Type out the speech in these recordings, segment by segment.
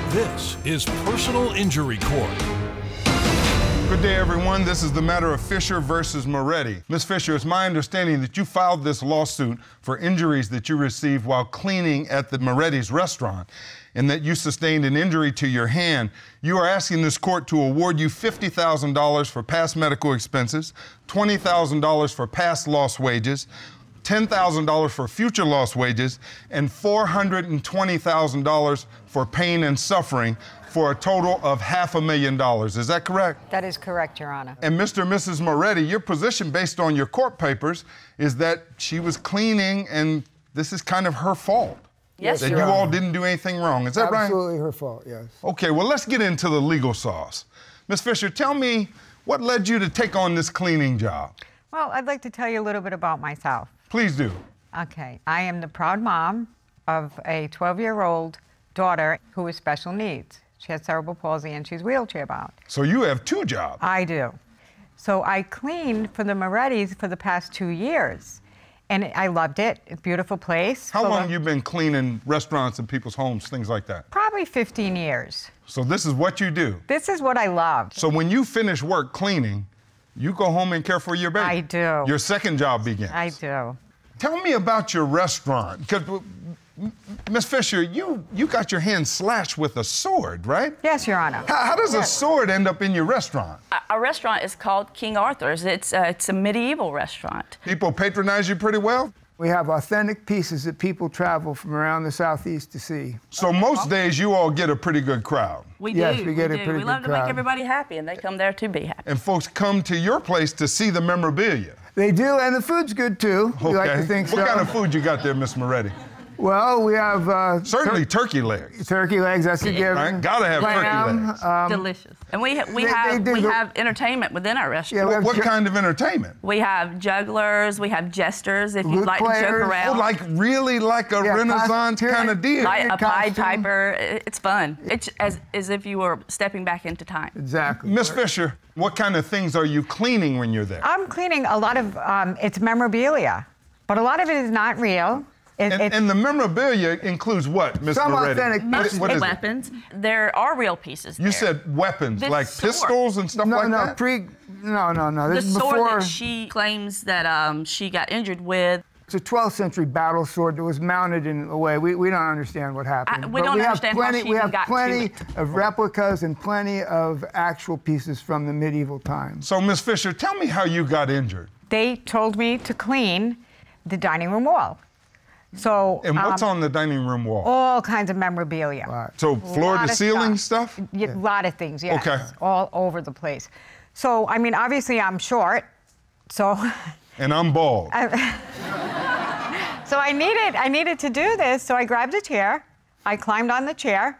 This is Personal Injury Court. Good day, everyone. This is the matter of Fisher versus Moretti. Ms. Fisher, it's my understanding that you filed this lawsuit for injuries that you received while cleaning at the Moretti's restaurant and that you sustained an injury to your hand. You are asking this court to award you $50,000 for past medical expenses, $20,000 for past lost wages, $10,000 for future lost wages, and $420,000 for pain and suffering, for a total of $500,000. Is that correct? That is correct, Your Honor. And Mr. and Mrs. Moretti, your position based on your court papers is that she was cleaning and this is kind of her fault. Yes, that Your you Honor. all didn't do anything wrong. Is that right? Absolutely her fault, yes. Okay, well, let's get into the legal sauce. Ms. Fisher, tell me what led you to take on this cleaning job? Well, I'd like to tell you a little bit about myself. Please do. Okay, I am the proud mom of a 12-year-old daughter who has special needs. She has cerebral palsy and she's wheelchair bound. So you have two jobs. I do. So I cleaned for the Moretti's for the past 2 years. And I loved it. It's a beautiful place. How long have you been cleaning restaurants and people's homes, things like that? Probably 15 years. So this is what you do? This is what I love. So when you finish work cleaning, you go home and care for your baby? I do. Your second job begins? I do. Tell me about your restaurant, because Ms. Fisher, you got your hand slashed with a sword, right? Yes, Your Honor. How does a sword end up in your restaurant? Our restaurant is called King Arthur's. It's a medieval restaurant. People patronize you pretty well? We have authentic pieces that people travel from around the Southeast to see. So most days you all get a pretty good crowd. We Yes, do. we get a pretty We good love to crowd. make everybody happy, and they come there to be happy. And folks come to your place to see the memorabilia. They do, and the food's good too. Okay. We like to think so. What kind of food you got there, Miss Moretti? Well, we have Certainly turkey legs. turkey legs. That's a given. Right? Gotta have turkey legs. Delicious. And we they have entertainment within our restaurant. Yeah, What kind of entertainment? We have jugglers, we have jesters, if you'd Flute like to joke players. around. Oh, like really like a Yeah, Renaissance costume. kind of deal. Like a Pied costume. Piper. It's fun. It's as if you were stepping back into time. Exactly. Miss Fisher, what kind of things are you cleaning when you're there? I'm cleaning a lot of, it's memorabilia, but a lot of it is not real. And the memorabilia inclues what, Miss Some Moretti? authentic What is it? Weapons. There are real pieces You there. said weapons, This like sword. pistols and stuff No, like no, that? no. The This is sword before. that she claims that she got injured with. It's a 12th century battle sword that was mounted in a way. We don't understand what happened. We But don't we have understand how plenty, she We even have got to plenty it. of replicas and plenty of actual pieces from the medieval times. So, Miss Fisher, tell me how you got injured. They told me to clean the dining room wall. So, And what's on the dining room wall? all kinds of memorabilia. Right. So floor to ceiling stuff? Yeah, a lot of things, yes. Okay. All over the place. So, I mean, obviously I'm short, so And I'm bald. so I needed to do this. So I grabbed a chair, I climbed on the chair,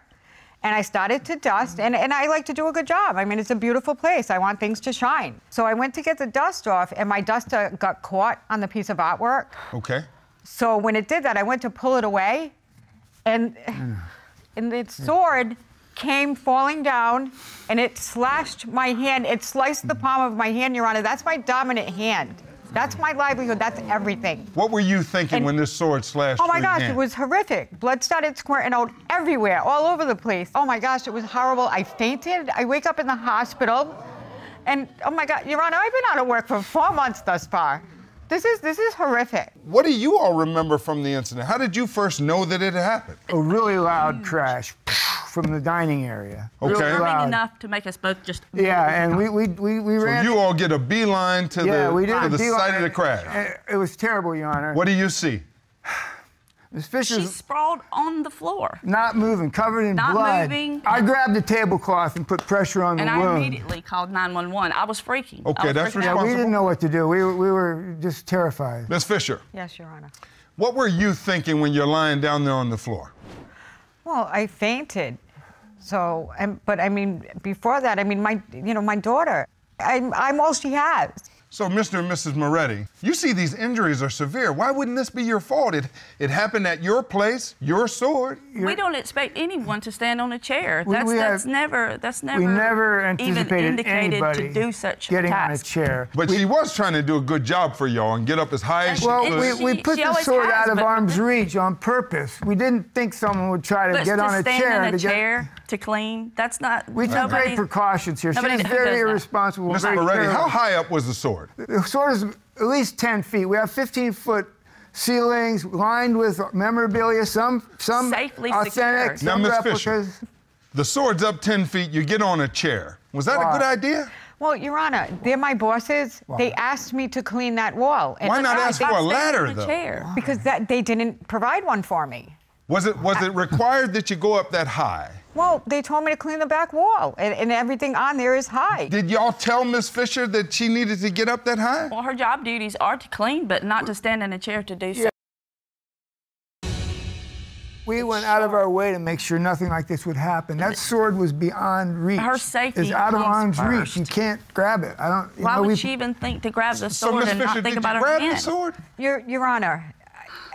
and I started to dust. And I like to do a good job. I mean, it's a beautiful place. I want things to shine. So I went to get the dust off, and my duster got caught on the piece of artwork. Okay. So when it did that, I went to pull it away, and the sword came falling down, and it slashed my hand. It sliced the palm of my hand, Your Honor. That's my dominant hand. That's my livelihood. That's everything. What were you thinking when this sword slashed Oh my through your gosh, hand? it was horrific. Blood started squirting out everywhere, all over the place. Oh my gosh, it was horrible. I fainted. I wake up in the hospital, and oh my God, Your Honor, I've been out of work for 4 months thus far. This is horrific. What do you all remember from the incident? How did you first know that it had happened? A really loud crash from the dining area. Okay. Really Disturbing loud. enough to make us both just. Yeah, and we So ran. you all get a beeline to we did the a beeline. site of the crash. It was terrible, Your Honor. What do you see? Miss She Fisher's sprawled on the floor. not moving, covered in Not blood. moving. I grabbed the tablecloth and put pressure on And the I wound. immediately called 911. I was freaking. Okay, I was that's freaking out. Yeah, we responsible. didn't know what to do. We were just terrified. Miss Fisher, Yes, Your Honor. what were you thinking when you're lying down there on the floor? Well, I fainted. So, but I mean, before that, I mean, my daughter, I'm all she has. So, Mr. and Mrs. Moretti, you see these injuries are severe. Why wouldn't this be your fault? It happened at your place, your sword. We don't expect anyone to stand on a chair. We That's never anticipated even indicated anybody to do such getting a on a task. chair. But she was trying to do a good job for y'all and get up as high as she Well, could. we put She the always sword has, out of but- arm's reach on purpose. We didn't think someone would try to But get to on a stand chair in a to chair to clean, that's not. We took nobody- great precautions here. She nobody was who very does that. irresponsible. Mr. very Moretti, how careless. high up was the sword? The sword is at least 10 feet. We have 15-foot ceilings lined with memorabilia, some Safely authentic, secured. some Now, Ms. replicas. Fisher, the sword's up 10 feet, you get on a chair. Was that a Why? good idea? Well, Your Honor, they're my bosses. They asked me to clean that wall. And Why not I- ask for a Stand ladder, on a though? chair. Because they didn't provide one for me. Was it required that you go up that high? Well, they told me to clean the back wall, and everything on there is high. Did y'all tell Miss Fisher that she needed to get up that high? Well, her job duties are to clean, but not to stand in a chair to do so. We went out of our way to make sure nothing like this would happen. That sword was beyond reach. Her safety It's out of comes arm's reach. first. You can't grab it. I don't. Why would she even think to grab the So, sword Miss and Fisher, not think did about you her grab hand? the sword? Your Honor,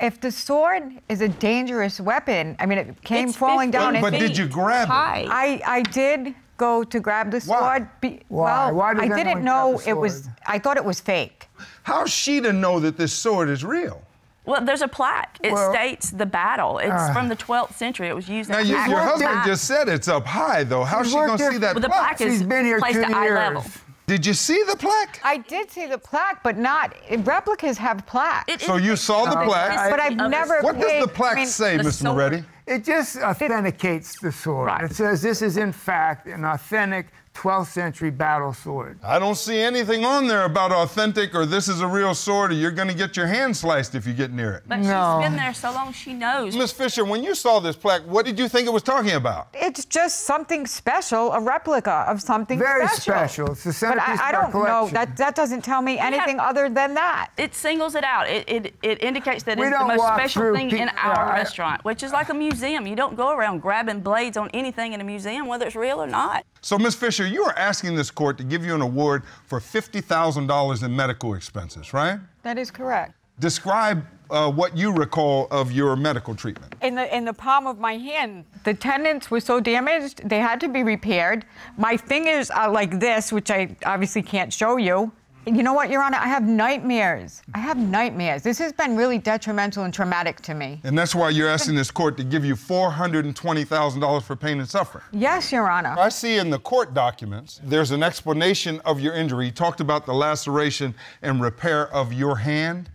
if the sword is a dangerous weapon, I mean, it came It's falling 50 down. But did you grab it? High. I did go to grab the Why? sword. Why? Well, Why does I anyone didn't grab know the it was. sword? I thought it was fake. How's she to know that this sword is real? Well, there's a plaque. It Well, states the battle. It's from the 12th century. It was used Now, as your an husband plaque. just said it's up high, though. How's She's she going worked to there- see that Well, the plaque? plaque is She's been here placed 2 at eye years. level. Did you see the plaque? I did see the plaque, but not replicas have plaques. So you saw the plaque. But I've never What does paid- the plaque I mean, say, the Miss sword- Moretti? It just authenticates the sword. Right. It says this is in fact an authentic 12th century battle sword. I don't see anything on there about authentic or this is a real sword or you're going to get your hand sliced if you get near it. But No. she's been there so long, she knows. Miss Fisher, when you saw this plaque, what did you think it was talking about? It's just something special, a replica of something Very special. It's the But centerpiece I of our don't know. collection. That doesn't tell me anything other than that. It singles it out. It indicates that We it's the don't most walk special through thing in pe- our yeah, I- restaurant, which is like a museum. You don't go around grabbing blades on anything in a museum, whether it's real or not. So, Miss Fisher, you are asking this court to give you an award for $50,000 in medical expenses, right? That is correct. Describe what you recall of your medical treatment. In the palm of my hand, the tendons were so damaged, they had to be repaired. My fingers are like this, which I obviously can't show you. You know what, Your Honor? I have nightmares. I have nightmares. This has been really detrimental and traumatic to me. And that's why you're asking this court to give you $420,000 for pain and suffering. Yes, Your Honor. I see in the court documents, there's an explanation of your injury. You talked about the laceration and repair of your hand.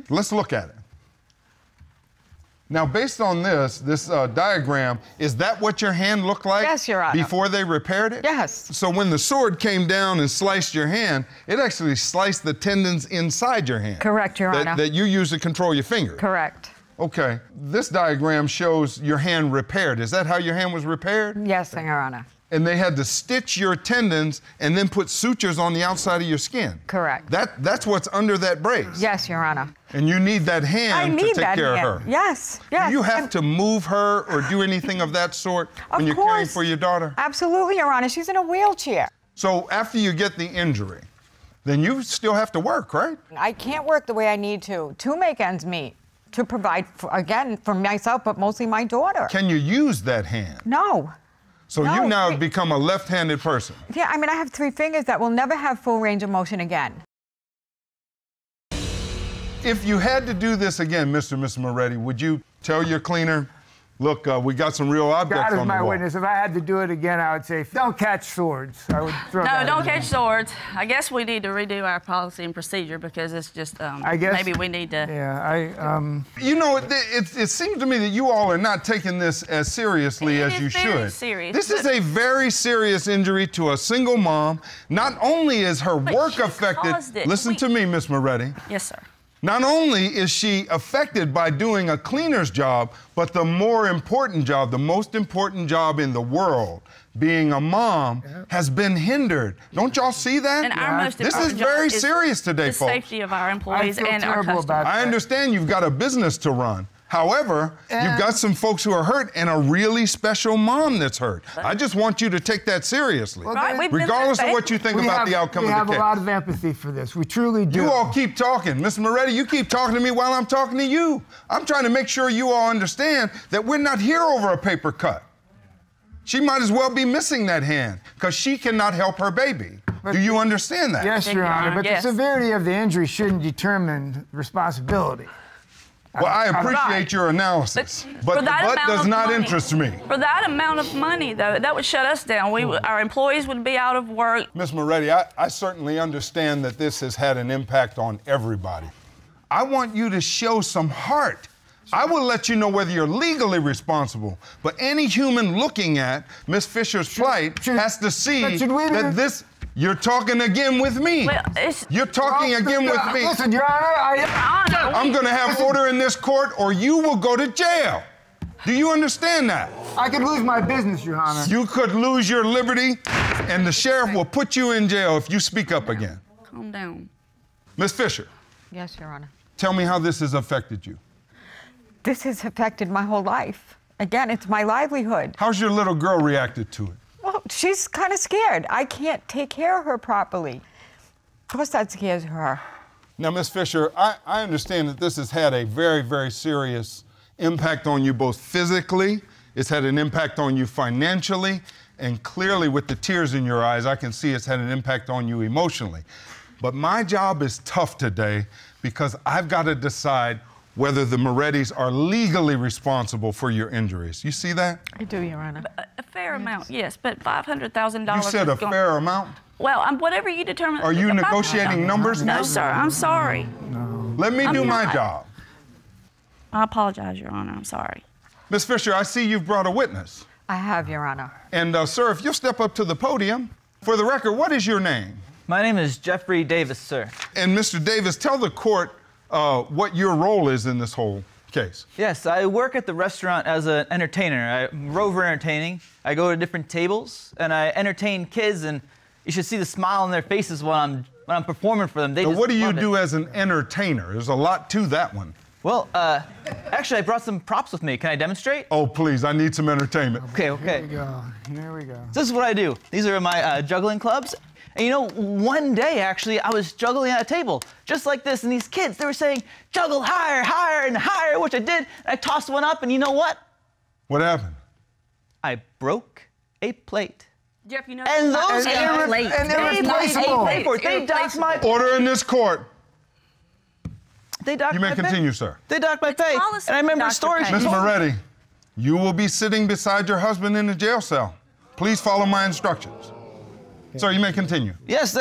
Let's look at it. Now, based on this diagram, is that what your hand looked like? Yes, Your Honor. Before they repaired it? Yes. So when the sword came down and sliced your hand, it actually sliced the tendons inside your hand. Correct, Your Honor. That you use to control your finger. Correct. Okay. This diagram shows your hand repaired. Is that how your hand was repaired? Yes, Your Honor. And they had to stitch your tendons and then put sutures on the outside of your skin. Correct. That's what's under that brace. Yes, Your Honor. And you need that I hand to need take that care hand. of her. Yes, yes. Do you have to move her or do anything of that sort Of when you're caring course. for your daughter? Absolutely, Your Honor. She's in a wheelchair. So after you get the injury, then you still have to work, right? I can't work the way I need to make ends meet, to provide, again, for myself, but mostly my daughter. Can you use that hand? No. So No, you now wait. have become a left-handed person. Yeah, I mean, I have 3 fingers that will never have full range of motion again. If you had to do this again, Mr. and Mrs. Moretti, would you tell your cleaner, look, we got some real objects God is on the my wall? witness. If I had to do it again, I would say, don't catch swords. I would throw No, that don't in catch there. swords. I guess we need to redo our policy and procedure because it's just, I guess. maybe we need to. Yeah, You know, it seems to me that you all are not taking this as seriously It as is you very should. serious, This is but- a very serious injury to a single mom. Not only is her But work she affected, caused it. listen to me, Miss Moretti. Yes, sir. Not only is she affected by doing a cleaner's job, but the more important job, the most important job in the world, being a mom, has been hindered. Don't y'all see that? And our most this is important job very is serious today, the folks. safety of our I employees feel and our terrible customers. about I understand you've got a business to run, However, you've got some folks who are hurt and a really special mom that's hurt. I just want you to take that seriously, regardless of what you think about the outcome of the case. We have a lot of empathy for this. We truly do. You all keep talking. Ms. Moretti, you keep talking to me while I'm talking to you. I'm trying to make sure you all understand that we're not here over a paper cut. She might as well be missing that hand because she cannot help her baby. Do you understand that? Yes, Your Honor, but the severity of the injury shouldn't determine responsibility. Well, I appreciate your analysis, but the butt does not interest me. For that amount of money, though, that would shut us down. Our employees would be out of work. Ms. Moretti, I certainly understand that this has had an impact on everybody. I want you to show some heart. I will let you know whether you're legally responsible, but any human looking at Ms. Fisher's plight has to see that this... You're talking again with me. Well, You're talking again with me. Listen, Your Honor, I'm going to have order in this court or you will go to jail. Do you understand that? I could lose my business, Your Honor. You could lose your liberty and the sheriff will put you in jail if you speak up again. Calm down. Ms. Fisher. Yes, Your Honor. Tell me how this has affected you. This has affected my whole life. Again, it's my livelihood. How's your little girl reacted to it? Well, she's kind of scared. I can't take care of her properly. Of course that scares her. Now, Ms. Fisher, I understand that this has had a very, very serious impact on you both physically, it's had an impact on you financially, and clearly with the tears in your eyes, I can see it's had an impact on you emotionally. But my job is tough today because I've got to decide whether the Morettis are legally responsible for your injuries. You see that? I do, Your Honor. A fair amount, yes, but $500,000. You said a fair amount? Well, whatever you determine. Are you negotiating numbers now? No, sir, I'm sorry. No. Let me do my job. I apologize, Your Honor, I'm sorry. Ms. Fisher, I see you've brought a witness. I have, Your Honor. And, sir, if you'll step up to the podium. For the record, what is your name? My name is Jeffrey Davis, sir. And, Mr. Davis, tell the court what your role is in this whole case. Yes, I work at the restaurant as an entertainer. I'm rover entertaining. I go to different tables and I entertain kids, and you should see the smile on their faces when I'm performing for them. They just what do you love do it. as an entertainer? There's a lot to that one. Well, actually, I brought some props with me. Can I demonstrate? Oh, please, I need some entertainment. Okay. Here we go. Here we go. This is what I do. These are my juggling clubs. And you know, one day, actually, I was juggling at a table, just like this, and these kids, they were saying, juggle higher, higher, and higher, which I did, and I tossed one up, and you know what? What happened? I broke a plate. Jeff, you know. And those And they're irreplaceable. They docked my pay. Order in this court. They docked You my may pay. continue, sir. They docked my pay. policy And I remember to dock stories. your Ms. Moretti, you will be sitting beside your husband in the jail cell. Please follow my instructions. Sir, you may continue. Yes,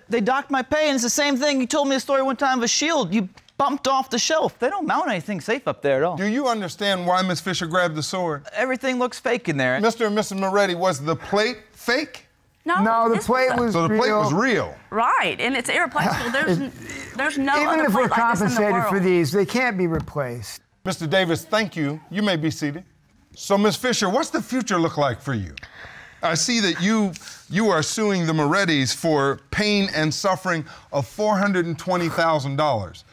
they docked my pay, and it's the same thing. You told me a story one time of a shield. You bumped off the shelf. They don't mount anything safe up there at all. Do you understand why Ms. Fisher grabbed the sword? Everything looks fake in there. Mr. and Mrs. Moretti, was the plate fake? No, the plate was So the plate was real. real. Right, and it's irreplaceable. There's no Even other if we're plate like this in the compensated for world. these, they can't be replaced. Mr. Davis, thank you. You may be seated. So, Ms. Fisher, what's the future look like for you? I see that you are suing the Morettis for pain and suffering of $420,000.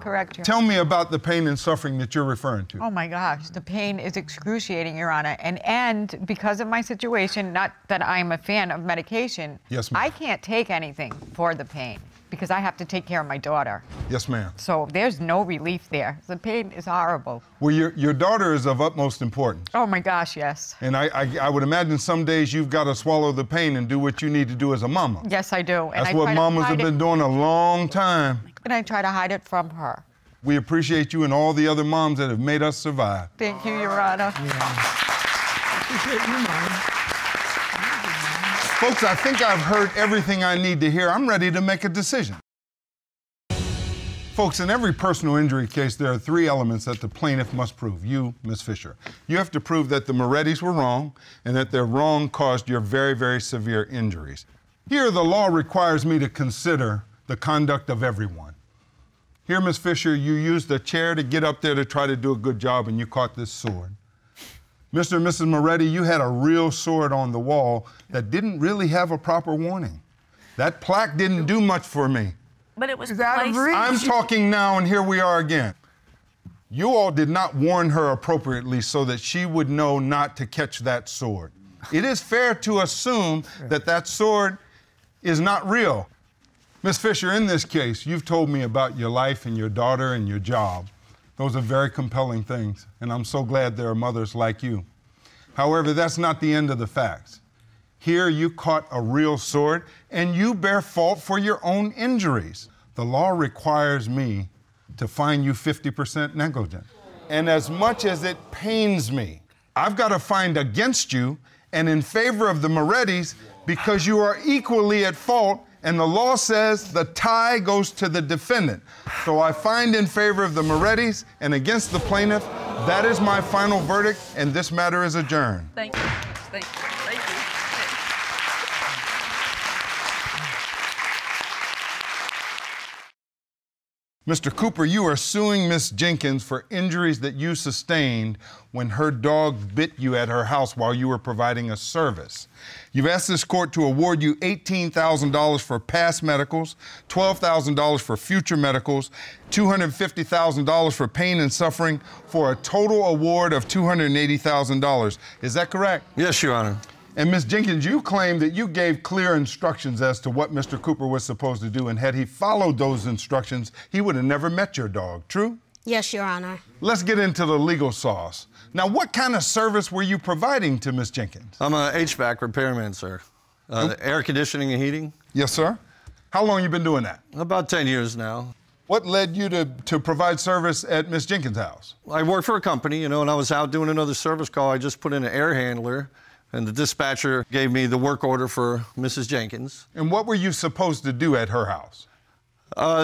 Correct, Your Honor. Tell me about the pain and suffering that you're referring to. Oh my gosh, the pain is excruciating, Your Honor. And because of my situation, not that I'm a fan of medication, Yes, ma'am. I can't take anything for the pain because I have to take care of my daughter. Yes, ma'am. So there's no relief there. The pain is horrible. Well, your daughter is of utmost importance. Oh my gosh, yes. And I would imagine some days you've got to swallow the pain and do what you need to do as a mama. Yes, I do. And That's I what try to mamas have hide been it, doing a long time. and I try to hide it from her. We appreciate you and all the other moms that have made us survive. Thank you, Your Honor. Folks, I think I've heard everything I need to hear. I'm ready to make a decision. Folks, in every personal injury case, there are three elements that the plaintiff must prove. You, Ms. Fisher. You have to prove that the Morettis were wrong and that their wrong caused your very, very severe injuries. Here, the law requires me to consider the conduct of everyone. Here, Ms. Fisher, you used a chair to get up there to try to do a good job, and you caught this sword. Mr. and Mrs. Moretti, you had a real sword on the wall that didn't really have a proper warning. That plaque didn't do much for me. But it was Is that a placed. reach? I'm talking now, and here we are again. You all did not warn her appropriately so that she would know not to catch that sword. It is fair to assume that that sword is not real. Ms. Fisher, in this case, you've told me about your life and your daughter and your job. Those are very compelling things, and I'm so glad there are mothers like you. However, that's not the end of the facts. Here you caught a real sword, and you bear fault for your own injuries. The law requires me to fine you 50% negligent. And as much as it pains me, I've got to find against you and in favor of the Morettis because you are equally at fault, and the law says the tie goes to the defendant. So I find in favor of the Morettis and against the plaintiff. That is my final verdict, and this matter is adjourned. Thank you. Thank you. Thank you. Mr. Cooper, you are suing Miss Jenkins for injuries that you sustained when her dog bit you at her house while you were providing a service. You've asked this court to award you $18,000 for past medicals, $12,000 for future medicals, $250,000 for pain and suffering, for a total award of $280,000. Is that correct? Yes, Your Honor. And Ms. Jenkins, you claim that you gave clear instructions as to what Mr. Cooper was supposed to do, and had he followed those instructions, he would have never met your dog, true? Yes, Your Honor. Let's get into the legal sauce. Now, what kind of service were you providing to Ms. Jenkins? I'm a HVAC repairman, sir. Air conditioning and heating. Yes, sir. How long you been doing that? About 10 years now. What led you to provide service at Ms. Jenkins' house? I work for a company, and I was out doing another service call. I just put in an air handler, and the dispatcher gave me the work order for Mrs. Jenkins. And what were you supposed to do at her house?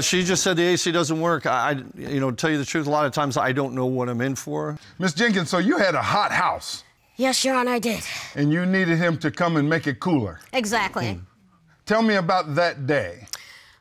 She just said the AC doesn't work. To tell you the truth, a lot of times I don't know what I'm in for. Ms. Jenkins, so you had a hot house. Yes, Your Honor, I did. And you needed him to come and make it cooler. Exactly. Tell me about that day.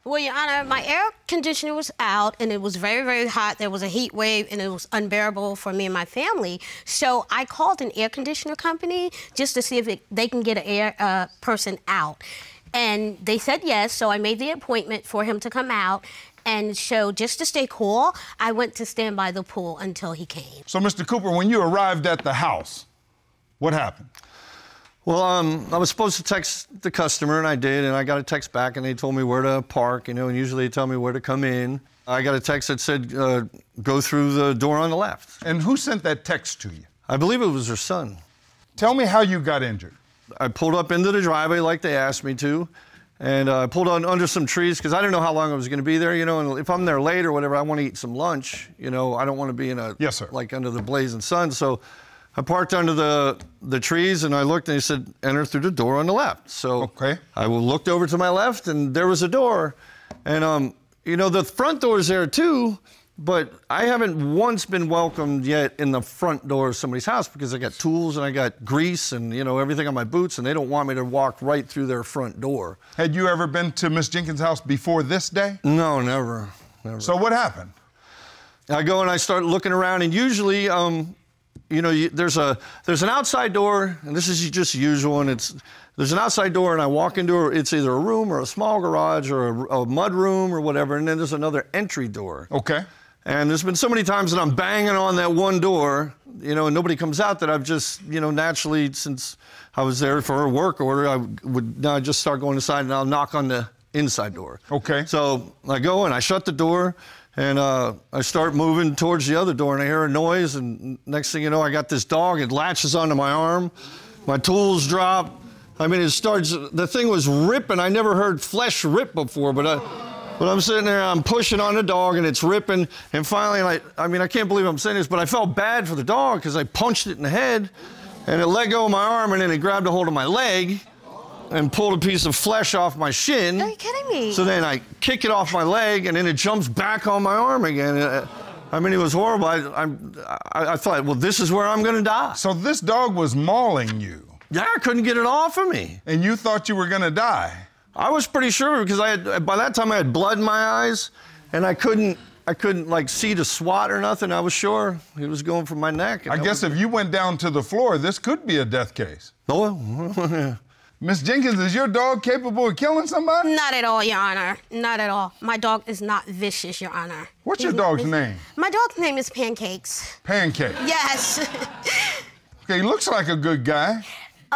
Well, Your Honor, my air conditioner was out, and it was very, very hot. There was a heat wave, and it was unbearable for me and my family. So I called an air conditioner company just to see if they can get an air person out. And they said yes, so I made the appointment for him to come out. And so just to stay cool, I went to stand by the pool until he came. So, Mr. Cooper, when you arrived at the house, what happened? Well, I was supposed to text the customer, and I did, and I got a text back, and they told me where to park, and usually they tell me where to come in. I got a text that said, go through the door on the left. And who sent that text to you? I believe it was her son. Tell me how you got injured. I pulled up into the driveway like they asked me to, and I pulled under some trees because I didn't know how long I was going to be there, and if I'm there late or whatever, I want to eat some lunch, I don't want to be in Yes, sir. like under the blazing sun, so I parked under the trees, and I looked, and they said, enter through the door on the left. So okay. I looked over to my left, and there was a door, and the front door is there too, but I haven't once been welcomed yet in the front door of somebody's house because I got tools and I got grease and, everything on my boots, and they don't want me to walk right through their front door. Had you ever been to Miss Jenkins' house before this day? No, never. So what happened? I go and I start looking around, and usually, there's an outside door, and this is just usual, and there's an outside door, and I walk into it's either a room or a small garage or a mud room or whatever, and then there's another entry door. Okay. And there's been so many times that I'm banging on that one door, and nobody comes out, that I've just, naturally, since I was there for a work order, I would now just start going inside, and I'll knock on the inside door. Okay. So I go and I shut the door, and I start moving towards the other door, and I hear a noise, and next thing you know, I got this dog. It latches onto my arm. My tools drop. I mean, the thing was ripping. I never heard flesh rip before, but I'm sitting there, I'm pushing on the dog, and it's ripping, and finally, I can't believe I'm saying this, but I felt bad for the dog because I punched it in the head, and it let go of my arm, and then it grabbed a hold of my leg and pulled a piece of flesh off my shin. Are you kidding me? So then I kick it off my leg, and then it jumps back on my arm again. It was horrible. I thought, well, this is where I'm going to die. So this dog was mauling you? Yeah, I couldn't get it off of me. And you thought you were going to die? I was pretty sure because by that time I had blood in my eyes, and I couldn't see the swat or nothing. I was sure he was going for my neck. I guess if you went down to the floor, this could be a death case. Oh, Miss Jenkins, is your dog capable of killing somebody? Not at all, Your Honor. Not at all. My dog is not vicious, Your Honor. What's your dog's name? My dog's name is Pancakes. Pancake. Yes. Okay, he looks like a good guy.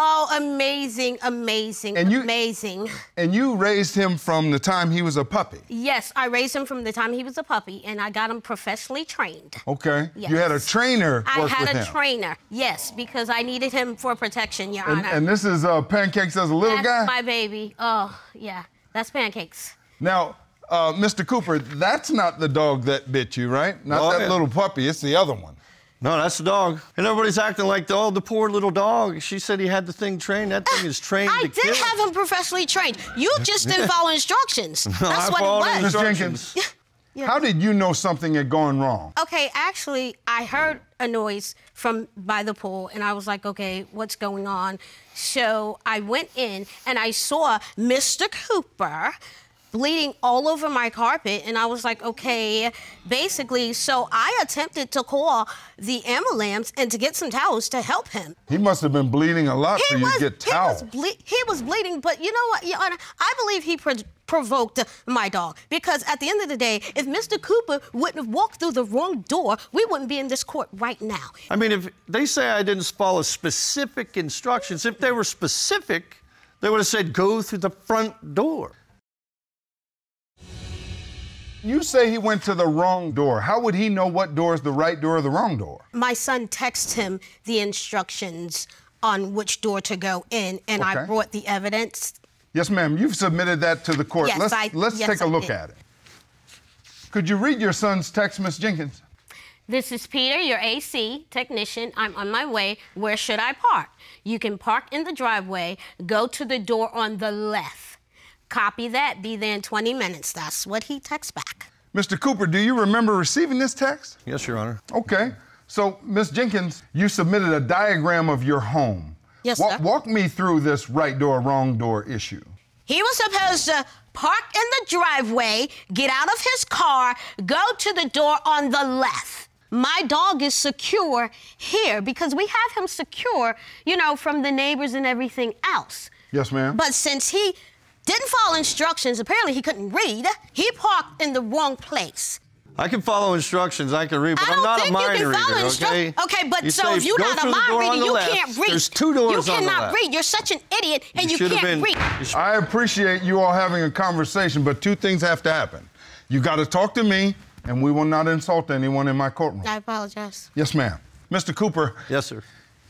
Oh, amazing, amazing, amazing. And you raised him from the time he was a puppy? Yes, I raised him from the time he was a puppy, and I got him professionally trained. Okay. Yes. You had a trainer work with him? I had a trainer, yes, because I needed him for protection, Your Honor. And this is Pancakes as a little guy? That's my baby. Oh, yeah, that's Pancakes. Now, Mr. Cooper, that's not the dog that bit you, right? Not that little puppy, it's the other one. No, that's the dog. And everybody's acting like, oh, the poor little dog. She said he had the thing trained. That thing is trained to kill. I did have him professionally trained. You just didn't follow instructions. That's what it was. Ms. Jenkins, how did you know something had gone wrong? Okay, actually, I heard a noise from by the pool, and I was like, okay, what's going on? So I went in, and I saw Mr. Cooper bleeding all over my carpet, and I was like, okay, basically, so I attempted to call the ambulance and to get some towels to help him. He must have been bleeding a lot for you to get towels. He was bleeding, but you know what, Your Honor, I believe he provoked my dog, because at the end of the day, if Mr. Cooper wouldn't have walked through the wrong door, we wouldn't be in this court right now. I mean, if they say I didn't follow specific instructions, if they were specific, they would have said, go through the front door. You say he went to the wrong door. How would he know what door is the right door or the wrong door? My son texted him the instructions on which door to go in, and I brought the evidence. Yes, ma'am. You've submitted that to the court. Yes, let's take a look at it. Could you read your son's text, Miss Jenkins? This is Peter, your AC technician. I'm on my way. Where should I park? You can park in the driveway. Go to the door on the left. Copy that. Be there in 20 minutes. That's what he texts back. Mr. Cooper, do you remember receiving this text? Yes, Your Honor. Okay. So, Miss Jenkins, you submitted a diagram of your home. Yes, sir. Walk me through this right door, wrong door issue. He was supposed to park in the driveway, get out of his car, go to the door on the left. My dog is secure here because we have him secure, you know, from the neighbors and everything else. Yes, ma'am. But since he didn't follow instructions, apparently he couldn't read, he parked in the wrong place. I can follow instructions, I can read, but I'm not a mind reader, okay? Okay, but so if you're not a mind reader, you can't read. There's 2 doors you on the left. You cannot read. You're such an idiot, and you can't read. I appreciate you all having a conversation, but 2 things have to happen. You got to talk to me, and we will not insult anyone in my courtroom. I apologize. Yes, ma'am. Mr. Cooper. Yes, sir.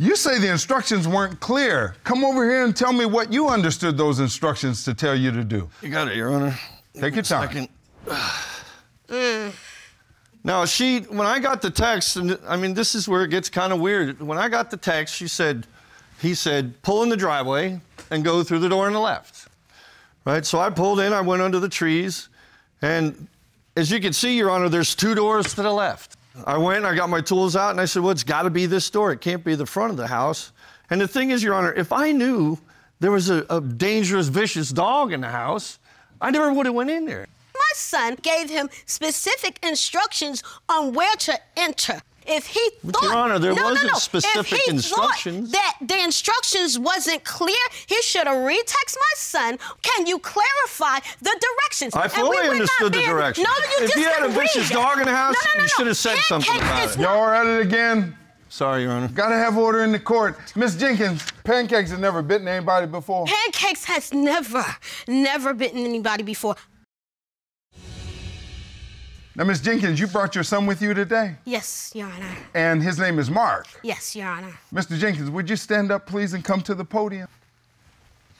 You say the instructions weren't clear. Come over here and tell me what you understood those instructions to tell you to do. You got it, Your Honor. Take your time. Now, when I got the text, and I mean, this is where it gets kind of weird. When I got the text, he said, pull in the driveway and go through the door on the left. Right? So I pulled in, I went under the trees, and as you can see, Your Honor, there's 2 doors to the left. I went, I got my tools out, and I said, well, it's got to be this door. It can't be the front of the house. And the thing is, Your Honor, if I knew there was a dangerous, vicious dog in the house, I never would have went in there. My son gave him specific instructions on where to enter. If he thought... Your Honor, there wasn't specific If he instructions. thought that the instructions wasn't clear, he should have retexted my son. Can you clarify the directions? I fully understood the directions. No, you just If you had a vicious dog in the house, no. you should have said something about it. Y'all are at it again. Sorry, Your Honor. Gotta have order in the court. Miss Jenkins, Pancakes has never bitten anybody before. Pancakes has never bitten anybody before. Now, Miss Jenkins, you brought your son with you today? Yes, Your Honor. And his name is Mark? Yes, Your Honor. Mr. Jenkins, would you stand up, please, and come to the podium?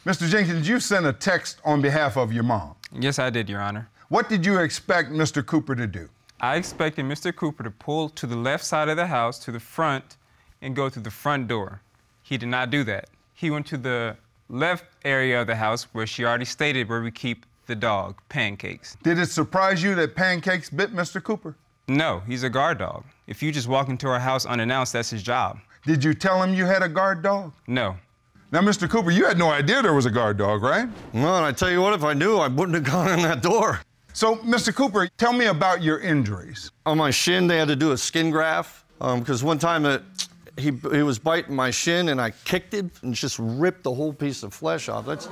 Mr. Jenkins, you sent a text on behalf of your mom. Yes, I did, Your Honor. What did you expect Mr. Cooper to do? I expected Mr. Cooper to pull to the left side of the house, to the front, and go through the front door. He did not do that. He went to the left area of the house where she already stated where we keep the dog, Pancakes. Did it surprise you that Pancakes bit Mr. Cooper? No, he's a guard dog. If you just walk into our house unannounced, that's his job. Did you tell him you had a guard dog? No. Now, Mr. Cooper, you had no idea there was a guard dog, right? Well, and I tell you what, if I knew, I wouldn't have gone in that door. So, Mr. Cooper, tell me about your injuries. On my shin, they had to do a skin graft, because one time he was biting my shin, and I kicked it and just ripped the whole piece of flesh off. That's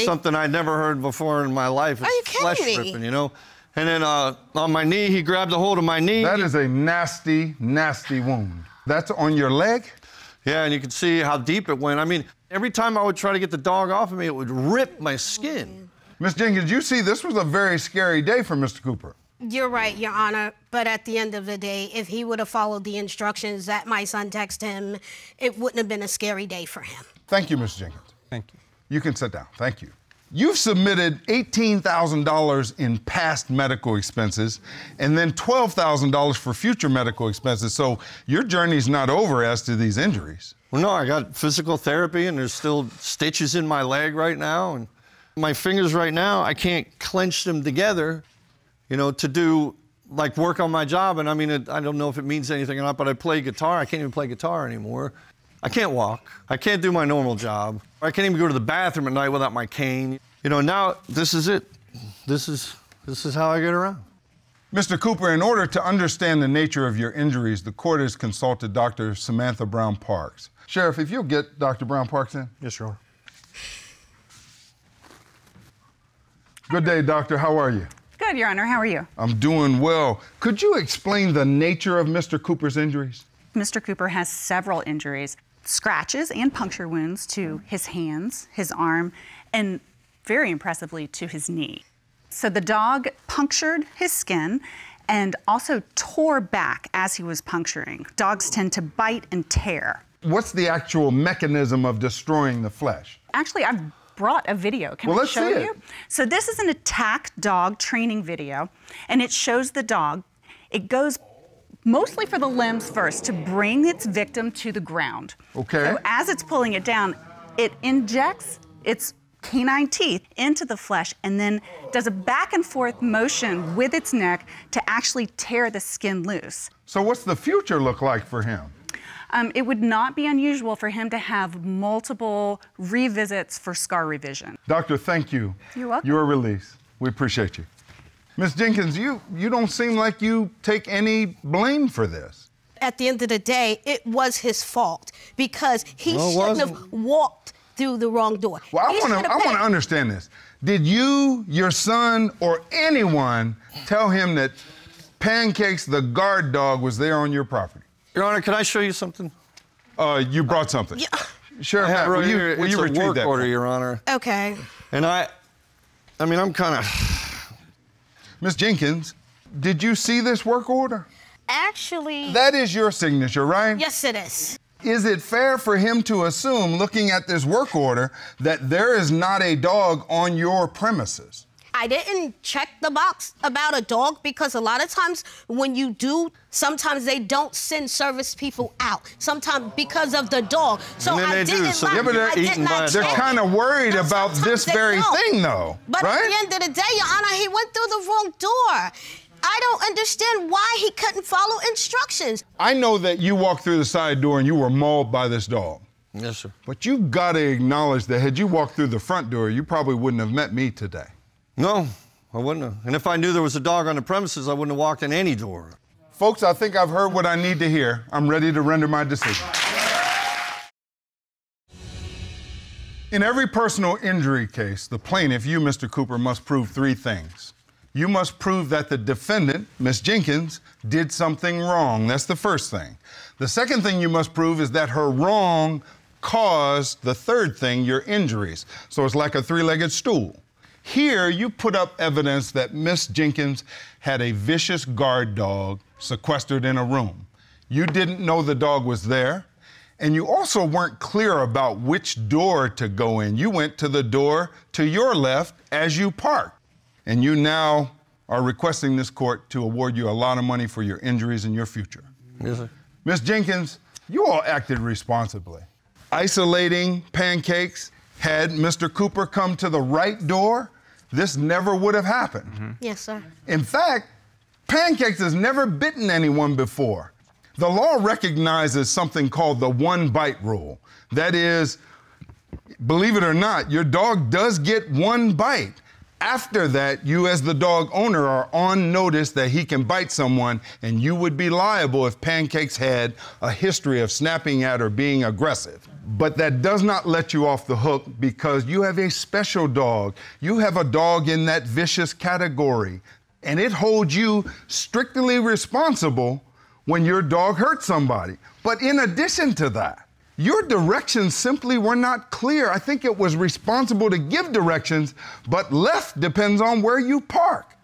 something I'd never heard before in my life. Are you kidding flesh me? ripping, you know? And then on my knee, he grabbed a hold of my knee. That is a nasty, nasty wound. That's on your leg? Yeah, and you can see how deep it went. I mean, every time I would try to get the dog off of me, it would rip my skin. Miss Jenkins, you see, this was a very scary day for Mr. Cooper. You're right, Your Honor. But at the end of the day, if he would have followed the instructions that my son texted him, it wouldn't have been a scary day for him. Thank you, Mr. Jenkins. Thank you. You can sit down. Thank you. You've submitted $18,000 in past medical expenses and then $12,000 for future medical expenses. So your journey's not over as to these injuries. Well, no, I got physical therapy, and there's still stitches in my leg right now. And my fingers right now, I can't clench them together, you know, to do, like, work on my job. And I mean, I don't know if it means anything or not, but I play guitar. I can't even play guitar anymore. I can't walk. I can't do my normal job. I can't even go to the bathroom at night without my cane. You know, now this is it. This is how I get around. Mr. Cooper, in order to understand the nature of your injuries, the court has consulted Dr. Samantha Brown Parks. Sheriff, if you'll get Dr. Brown Parks in. Yes, Your Honor. Good day, doctor. How are you? Good, Your Honor. How are you? I'm doing well. Could you explain the nature of Mr. Cooper's injuries? Mr. Cooper has several injuries, scratches and puncture wounds to his hands, his arm, and very impressively to his knee. So the dog punctured his skin and also tore back as he was puncturing. Dogs tend to bite and tear. What's the actual mechanism of destroying the flesh? Actually, I've brought a video. Can I show you? So this is an attack dog training video, and it shows the dog. It goes mostly for the limbs first to bring its victim to the ground. Okay. So as it's pulling it down, it injects its canine teeth into the flesh and then does a back and forth motion with its neck to actually tear the skin loose. So what's the future look like for him? It would not be unusual for him to have multiple revisits for scar revision. Doctor, thank you. You're welcome. You're released. We appreciate you. Ms. Jenkins, you don't seem like you take any blame for this. At the end of the day, it was his fault because he shouldn't have walked through the wrong door. Well, I want to understand this. Did you, your son, or anyone tell him that Pancakes, the guard dog, was there on your property? Your Honor, can I show you something? You brought something. Yeah. Sheriff, I have will right you, here. will It's you a retrieve work that? order, Your Honor. Okay. And I mean, I'm kind of... Ms. Jenkins, did you see this work order? Actually... That is your signature, right? Yes, it is. Is it fair for him to assume, looking at this work order, that there is not a dog on your premises? I didn't check the box about a dog because a lot of times when you do, sometimes they don't send service people out. Sometimes because of the dog. So And then I they do, didn't so like, yeah, but they're I did eaten by not a They're dog. check kind of worried No, about this sometimes they very don't. thing, though, But right? at the end of the day, Your Honor, he went through the wrong door. I don't understand why he couldn't follow instructions. I know that you walked through the side door and you were mauled by this dog. Yes, sir. But you gotta acknowledge that had you walked through the front door, you probably wouldn't have met me today. No, I wouldn't have. And if I knew there was a dog on the premises, I wouldn't have walked in any door. Folks, I think I've heard what I need to hear. I'm ready to render my decision. In every personal injury case, the plaintiff, you, Mr. Cooper, must prove three things. You must prove that the defendant, Ms. Jenkins, did something wrong. That's the first thing. The second thing you must prove is that her wrong caused the third thing, your injuries. So it's like a three-legged stool. Here, you put up evidence that Ms. Jenkins had a vicious guard dog sequestered in a room. You didn't know the dog was there, and you also weren't clear about which door to go in. You went to the door to your left as you parked. And you now are requesting this court to award you a lot of money for your injuries and your future. Yes, sir. Ms. Jenkins, you all acted responsibly. Isolating Pancakes, had Mr. Cooper come to the right door, this never would have happened. Mm-hmm. Yes, sir. In fact, Pancakes has never bitten anyone before. The law recognizes something called the one-bite rule. That is, believe it or not, your dog does get one bite. After that, you as the dog owner are on notice that he can bite someone, and you would be liable if Pancake's had a history of snapping at or being aggressive. But that does not let you off the hook because you have a special dog. You have a dog in that vicious category, and it holds you strictly responsible when your dog hurts somebody. But in addition to that, your directions simply were not clear. I think it was responsible to give directions, but left depends on where you park.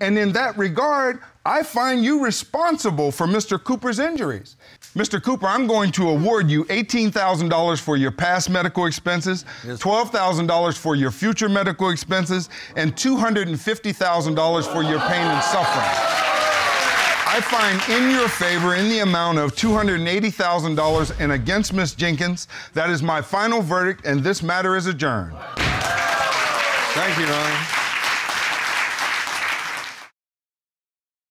And in that regard, I find you responsible for Mr. Cooper's injuries. Mr. Cooper, I'm going to award you $18,000 for your past medical expenses, $12,000 for your future medical expenses, and $250,000 for your pain and suffering. I find in your favor in the amount of $280,000 and against Ms. Jenkins. That is my final verdict, and this matter is adjourned. Thank you, Ronnie.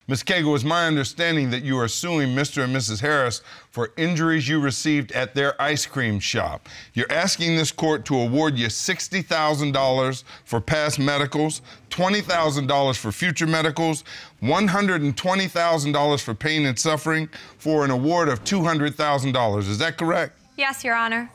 Ms. Cagle, it's my understanding that you are suing Mr. and Mrs. Harris for injuries you received at their ice cream shop. You're asking this court to award you $60,000 for past medicals, $20,000 for future medicals, $120,000 for pain and suffering, for an award of $200,000. Is that correct? Yes, Your Honor.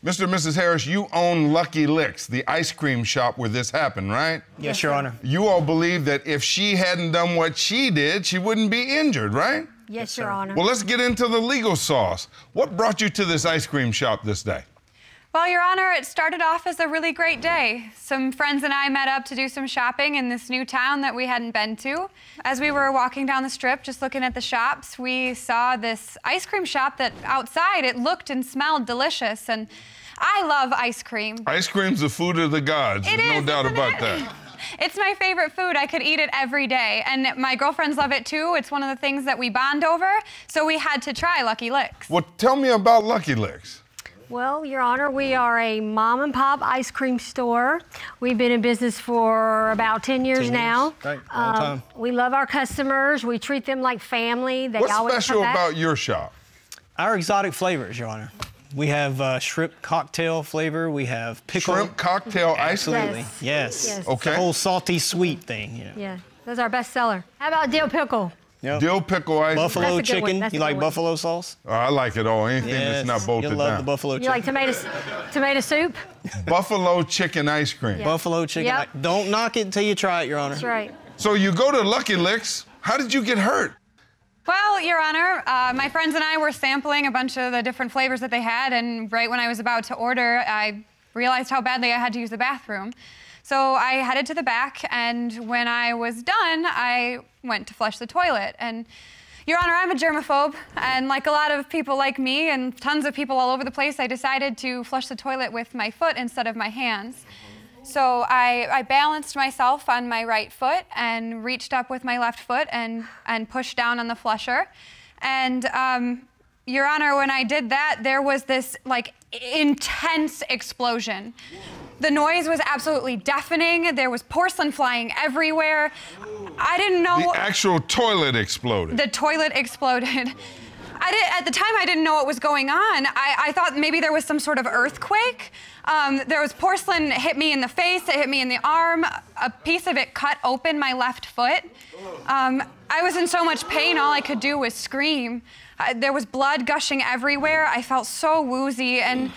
Mr. and Mrs. Harris, you own Lucky Licks, the ice cream shop where this happened, right? Yes, Your Honor. You all believe that if she hadn't done what she did, she wouldn't be injured, right? Yes, Your Honor. Well, let's get into the legal sauce. What brought you to this ice cream shop this day? Well, Your Honor, it started off as a really great day. Some friends and I met up to do some shopping in this new town that we hadn't been to. As we were walking down the strip, just looking at the shops, we saw this ice cream shop that outside it looked and smelled delicious, and I love ice cream. Ice cream's the food of the gods. There's no doubt about that. It's my favorite food. I could eat it every day, and my girlfriends love it too. It's one of the things that we bond over, so we had to try Lucky Licks. Well, tell me about Lucky Licks. Well, Your Honor, we are a mom and pop ice cream store. We've been in business for about 10 years now. Right, long time. We love our customers. We treat them like family. They What's always special come back. about your shop? Our exotic flavors, Your Honor. We have shrimp cocktail flavor. We have pickle. Shrimp cocktail ice cream? Absolutely. Yes. Yes. Yes. Okay. It's a whole salty sweet thing. You know. Yeah, that's our best seller. How about dill pickle? Yep. Dill pickle ice cream. Buffalo That's a good chicken. one. That's You a like good one. buffalo sauce? Oh, I like it all. Anything that's not bolted You'll love down. the buffalo You chicken. like tomato soup? Buffalo chicken ice cream. Yeah. Buffalo chicken. Yep. Don't knock it until you try it, Your Honor. That's right. So you go to Lucky Licks. How did you get hurt? Well, Your Honor, my friends and I were sampling a bunch of the different flavors that they had, and right when I was about to order, I realized how badly I had to use the bathroom. So I headed to the back, and when I was done, I went to flush the toilet. And Your Honor, I'm a germaphobe, and like a lot of people like me and tons of people all over the place, I decided to flush the toilet with my foot instead of my hands. So I balanced myself on my right foot and reached up with my left foot and pushed down on the flusher. And Your Honor, when I did that, there was this like intense explosion. The noise was absolutely deafening. There was porcelain flying everywhere. I didn't know. The actual toilet exploded. The toilet exploded. At the time, I didn't know what was going on. I thought maybe there was some sort of earthquake. There was porcelain hit me in the face, it hit me in the arm. A piece of it cut open my left foot. I was in so much pain, all I could do was scream. There was blood gushing everywhere. I felt so woozy, and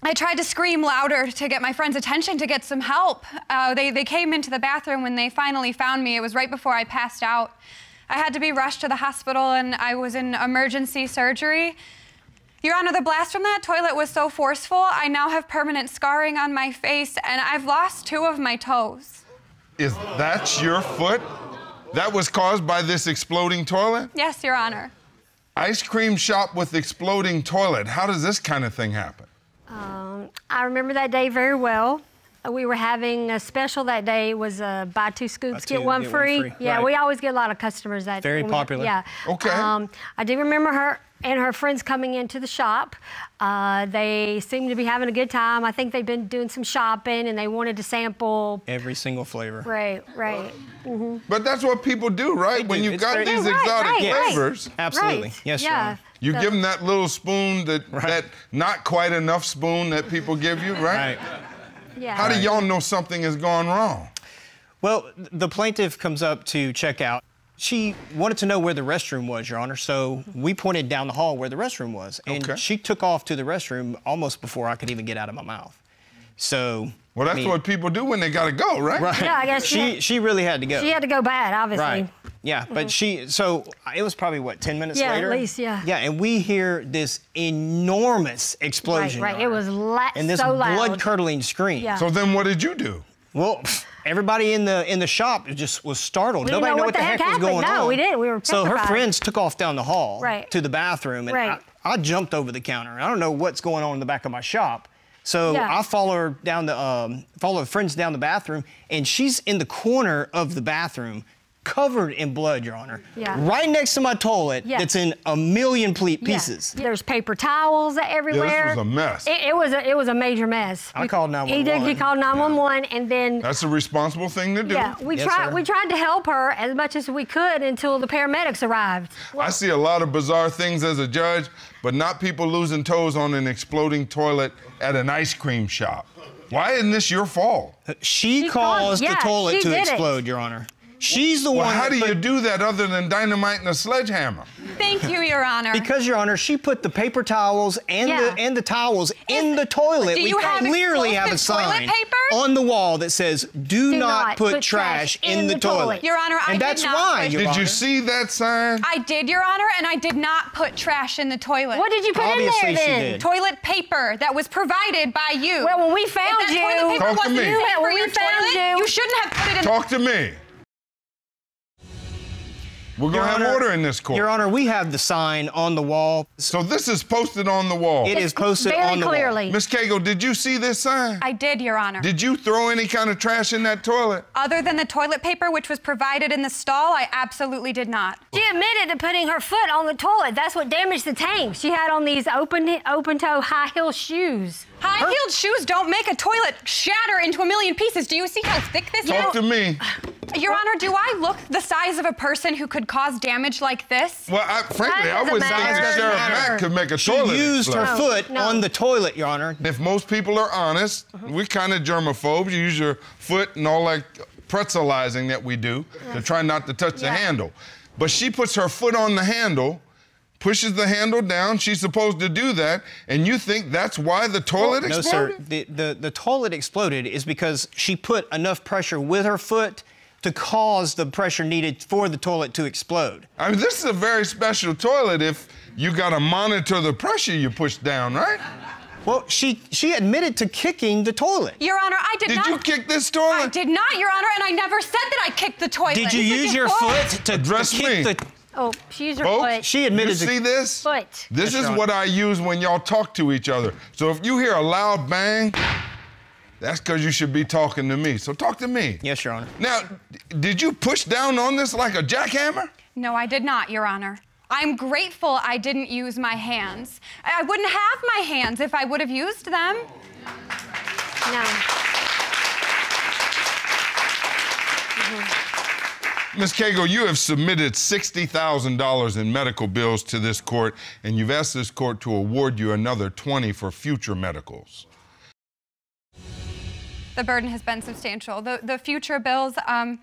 I tried to scream louder to get my friends' attention to get some help. They came into the bathroom when they finally found me. It was right before I passed out. I had to be rushed to the hospital, and I was in emergency surgery. Your Honor, the blast from that toilet was so forceful, I now have permanent scarring on my face, and I've lost 2 of my toes. Is that your foot? That was caused by this exploding toilet? Yes, Your Honor. Ice cream shop with exploding toilet. How does this kind of thing happen? I remember that day very well. We were having a special that day. It was buy 2 scoops, get one free. Yeah, right. we always get a lot of customers that. Very popular. Yeah. Okay. I do remember her and her friends coming into the shop. They seemed to be having a good time. I think they've been doing some shopping and they wanted to sample. Every single flavor. Right, right. Mm-hmm. But that's what people do, right? When you've got these exotic flavors. Absolutely. Right. Yes, yeah. Your Honor. You give them that little spoon, that not quite enough spoon that people give you, right? Yeah. How do y'all know something has gone wrong? Well, the plaintiff comes up to check out. She wanted to know where the restroom was, Your Honor, so we pointed down the hall where the restroom was. And she took off to the restroom almost before I could even get out of my mouth. So... Well, that's what people do when they gotta go, right? Right. Yeah, I guess she really had to go. She had to go bad, obviously. Right. Yeah, but so it was probably, what, 10 minutes later? Yeah, at least, yeah. Yeah, and we hear this enormous explosion. Right. It was and this so loud. blood-curdling scream. Yeah. So then what did you do? Well, everybody in the shop just was startled. We didn't Nobody know knew what what the heck was going on. No, we didn't. We were So her petrified. friends took off down the hall Right. to the bathroom, and Right. I jumped over the counter. I don't know what's going on in the back of my shop. So Yeah. I follow her down follow her friends down the bathroom, and she's in the corner of the bathroom, covered in blood, Your Honor. Yeah. Right next to my toilet, Yeah. that's in a million Yeah. pieces. There's paper towels everywhere. Yeah, this was a mess. It was a major mess. I called 911. He did. He called 911, and then That's a responsible thing to do. yeah, we tried to help her as much as we could until the paramedics arrived. I see a lot of bizarre things as a judge, but not people losing toes on an exploding toilet at an ice cream shop. Why isn't this your fault? She caused the toilet she to did it. explode, Your Honor. She's the Well, one. how that do put- you do that other than dynamite and a sledgehammer? Thank you, Your Honor. Because, Your Honor, she put the paper towels and Yeah. the towels in the toilet. Do We you have clearly have a explosive toilet sign paper? on the wall that says, "Do not put trash in the toilet." Your Honor, I and did that's not why, put- Your Did Honor. you see that sign? I did, Your Honor, and I did not put trash in the toilet. What did you put Obviously in there she then? did. Toilet paper that was provided by you. Well, when we found if that you, toilet paper Talk to wasn't me. safe for When we your found toilet, you- you shouldn't have put it in. Talk to me. We're Your gonna have Honor- order in this court. Your Honor, we have the sign on the wall. So this is posted on the wall. It is posted very on the clearly. wall. Miss Cagle, did you see this sign? I did, Your Honor. Did you throw any kind of trash in that toilet? Other than the toilet paper, which was provided in the stall, I absolutely did not. She admitted to putting her foot on the toilet. That's what damaged the tank. She had on these open-toe high heel shoes. High-heeled shoes don't make a toilet shatter into a million pieces. Do you see how thick this is? Talk to me. Your Honor, do I look the size of a person who could cause damage like this? Well, frankly, I doesn't wouldn't think matter. that Sheriff Doesn't Mack matter. could make a She toilet used her explode. foot No. on the toilet, Your Honor. If most people are honest, we're kind of germaphobes. You use your foot and all that pretzelizing that we do to try not to touch the handle. But she puts her foot on the handle, pushes the handle down. She's supposed to do that, and you think that's why the toilet No, exploded? sir. The toilet exploded is because she put enough pressure with her foot to cause the pressure needed for the toilet to explode. I mean, this is a very special toilet if you got to monitor the pressure you push down, right? Well, she admitted to kicking the toilet. Your Honor, I did not. Did you kick this toilet? I did not, Your Honor, and I never said that I kicked the toilet. Did you This is use your fault. foot to Address kick me. the... Oh, she used her Folks, foot. She You admitted to... see this? Foot. This Yes, is Your what I use when y'all talk to each other. So if you hear a loud bang, that's because you should be talking to me. So talk to me. Yes, Your Honor. Now, did you push down on this like a jackhammer? No, I did not, Your Honor. I'm grateful I didn't use my hands. I wouldn't have my hands if I would have used them. No. Ms. Cagle, you have submitted $60,000 in medical bills to this court, and you've asked this court to award you another $20,000 for future medicals. The burden has been substantial. The future bills, I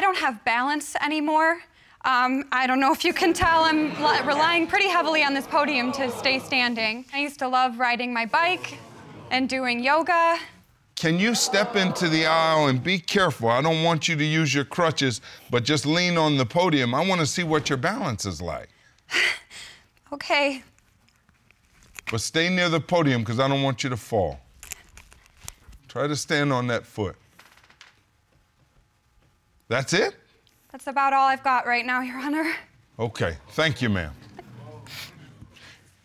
don't have balance anymore. I don't know if you can tell, I'm relying pretty heavily on this podium to stay standing. I used to love riding my bike and doing yoga. Can you step into the aisle and be careful? I don't want you to use your crutches, but just lean on the podium. I want to see what your balance is like. Okay. But stay near the podium because I don't want you to fall. Try to stand on that foot. That's it? That's about all I've got right now, Your Honor. Okay, thank you, ma'am.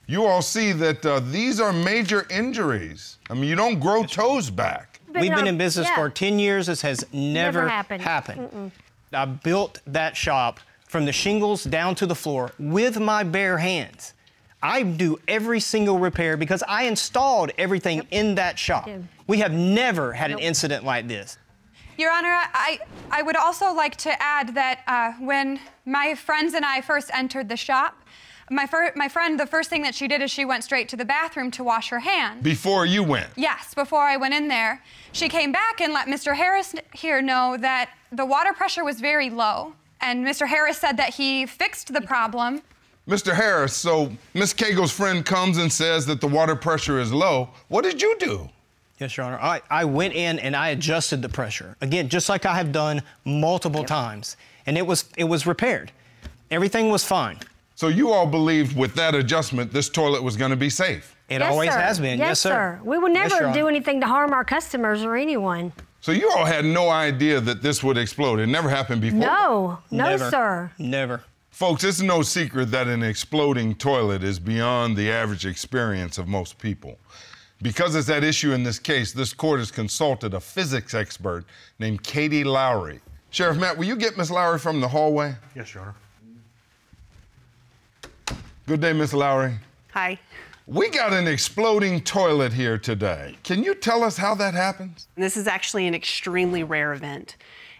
You all see that these are major injuries. I mean, you don't grow toes back. We've been in business for 10 years. This has never happened. happened. I built that shop from the shingles down to the floor with my bare hands. I do every single repair because I installed everything in that shop. We have never had an incident like this. Your Honor, I would also like to add that when my friends and I first entered the shop, My friend, the first thing that she did is she went straight to the bathroom to wash her hands. Before you went? Yes, before I went in there. She came back and let Mr. Harris here know that the water pressure was very low. And Mr. Harris said that he fixed the problem. Mr. Harris, so Miss Cagle's friend comes and says that the water pressure is low. What did you do? Yes, Your Honor. I went in and I adjusted the pressure. Again, just like I have done multiple times. And it was repaired. Everything was fine. So you all believed with that adjustment, this toilet was going to be safe? It always has been. Yes, sir. We would never do anything to harm our customers or anyone. So you all had no idea that this would explode. It never happened before? No, Never. sir. Never. Folks, it's no secret that an exploding toilet is beyond the average experience of most people. Because it's at issue in this case, this court has consulted a physics expert named Katie Lowry. Sheriff Matt, will you get Miss Lowry from the hallway? Yes, Your Honor. Good day, Miss Lowry. Hi. We got an exploding toilet here today. Can you tell us how that happens? This is actually an extremely rare event.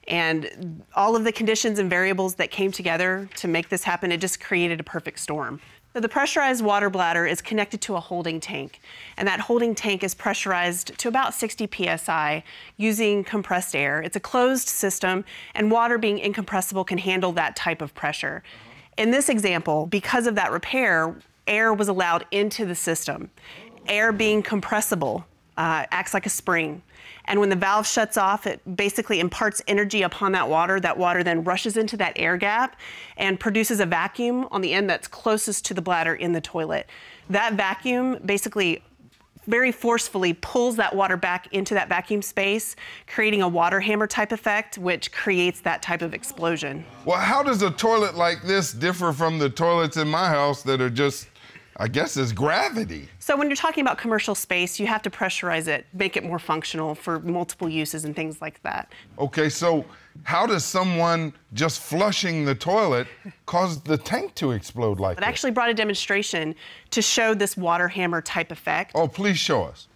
And all of the conditions and variables that came together to make this happen, it just created a perfect storm. So the pressurized water bladder is connected to a holding tank, and that holding tank is pressurized to about 60 psi using compressed air. It's a closed system, and water being incompressible can handle that type of pressure. In this example, because of that repair, air was allowed into the system. Air being compressible acts like a spring. And when the valve shuts off, it basically imparts energy upon that water. That water then rushes into that air gap and produces a vacuum on the end that's closest to the bladder in the toilet. That vacuum basically very forcefully pulls that water back into that vacuum space, creating a water hammer type effect, which creates that type of explosion. Well, how does a toilet like this differ from the toilets in my house that are just, I guess, it's gravity? So when you're talking about commercial space, you have to pressurize it, make it more functional for multiple uses and things like that. Okay, so how does someone just flushing the toilet cause the tank to explode like that? I actually brought a demonstration to show this water hammer type effect. Oh, please show us.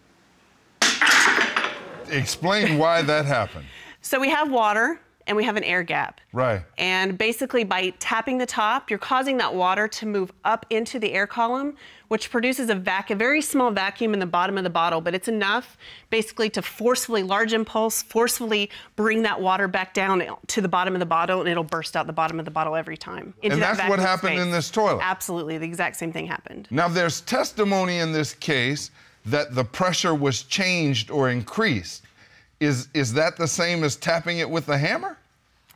Explain why that happened. So we have water and we have an air gap. Right. And basically by tapping the top, you're causing that water to move up into the air column, which produces a very small vacuum in the bottom of the bottle, but it's enough basically to large impulse, forcefully bring that water back down to the bottom of the bottle, and it'll burst out the bottom of the bottle every time. And that's what happened in this toilet? Absolutely, the exact same thing happened. Now there's testimony in this case that the pressure was changed or increased. Is that the same as tapping it with a hammer?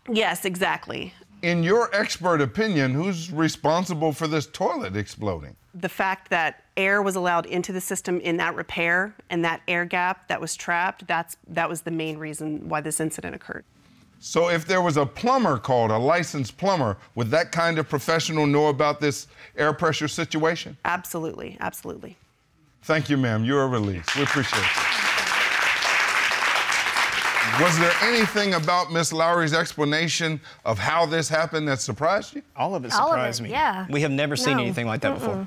Yes, exactly. In your expert opinion, who's responsible for this toilet exploding? The fact that air was allowed into the system in that repair and that air gap that was trapped, that was the main reason why this incident occurred. So if there was a plumber called, a licensed plumber, would that kind of professional know about this air pressure situation? Absolutely, absolutely. Thank you, ma'am. You're a release. We appreciate it. Was there anything about Miss Lowry's explanation of how this happened that surprised you? All of it surprised me. Yeah. We have never seen anything like that before.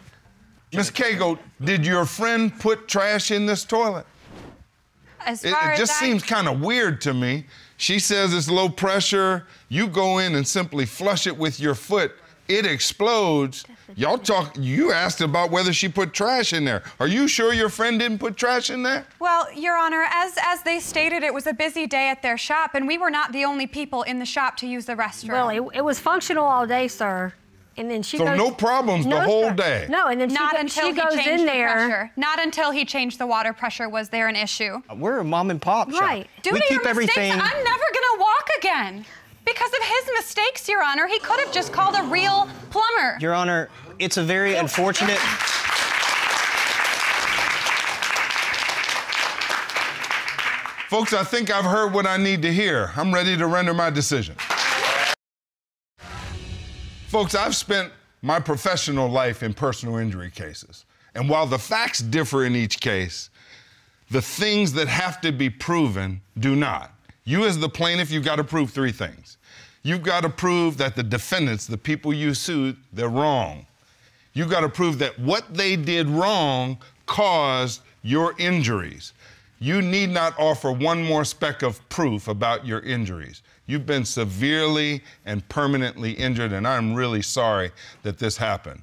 Miss Cagle, did your friend put trash in this toilet? As far It just seems kind of weird to me. She says it's low pressure. You go in and simply flush it with your foot. It explodes. You asked about whether she put trash in there. Are you sure your friend didn't put trash in there? Well, Your Honor, as they stated, it was a busy day at their shop, and we were not the only people in the shop to use the restroom. Well, it was functional all day, sir. And then she So goes, no problems the whole sir. day? No, and then Not until she he goes changed in the there. pressure. Not until he changed the water pressure was there an issue. We're a mom and pop shop. Right. Due We to keep your everything. mistakes, I'm never gonna walk again. Because of his mistakes, Your Honor, he could have just called a real plumber. Your Honor, it's a very unfortunate. Folks, I think I've heard what I need to hear. I'm ready to render my decision. Folks, I've spent my professional life in personal injury cases. And while the facts differ in each case, the things that have to be proven do not. You as the plaintiff, you've got to prove three things. You've got to prove that the defendants, the people you sued, they're wrong. You've got to prove that what they did wrong caused your injuries. You need not offer one more speck of proof about your injuries. You've been severely and permanently injured, and I'm really sorry that this happened.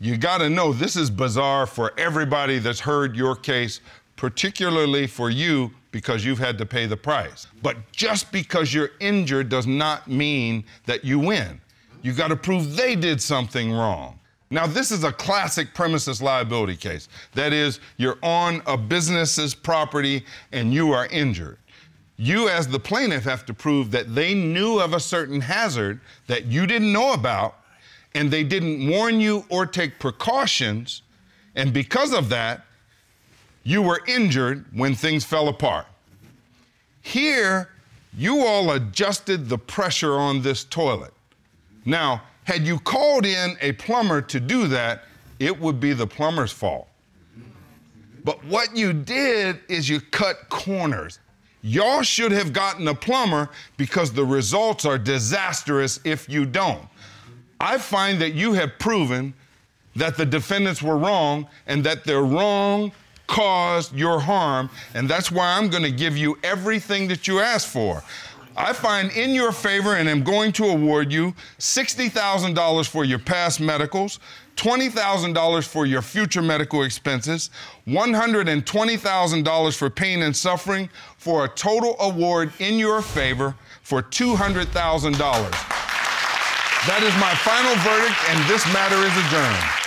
You got to know this is bizarre for everybody that's heard your case, particularly for you because you've had to pay the price. But just because you're injured does not mean that you win. You got to prove they did something wrong. Now, this is a classic premises liability case. That is, you're on a business's property and you are injured. You, as the plaintiff, have to prove that they knew of a certain hazard that you didn't know about, and they didn't warn you or take precautions, and because of that, you were injured when things fell apart. Here, you all adjusted the pressure on this toilet. Now, had you called in a plumber to do that, it would be the plumber's fault. But what you did is you cut corners. Y'all should have gotten a plumber because the results are disastrous if you don't. I find that you have proven that the defendants were wrong and that their wrong caused your harm, and that's why I'm going to give you everything that you asked for. I find in your favor and am going to award you $60,000 for your past medicals, $20,000 for your future medical expenses, $120,000 for pain and suffering, for a total award in your favor for $200,000. That is my final verdict, and this matter is adjourned.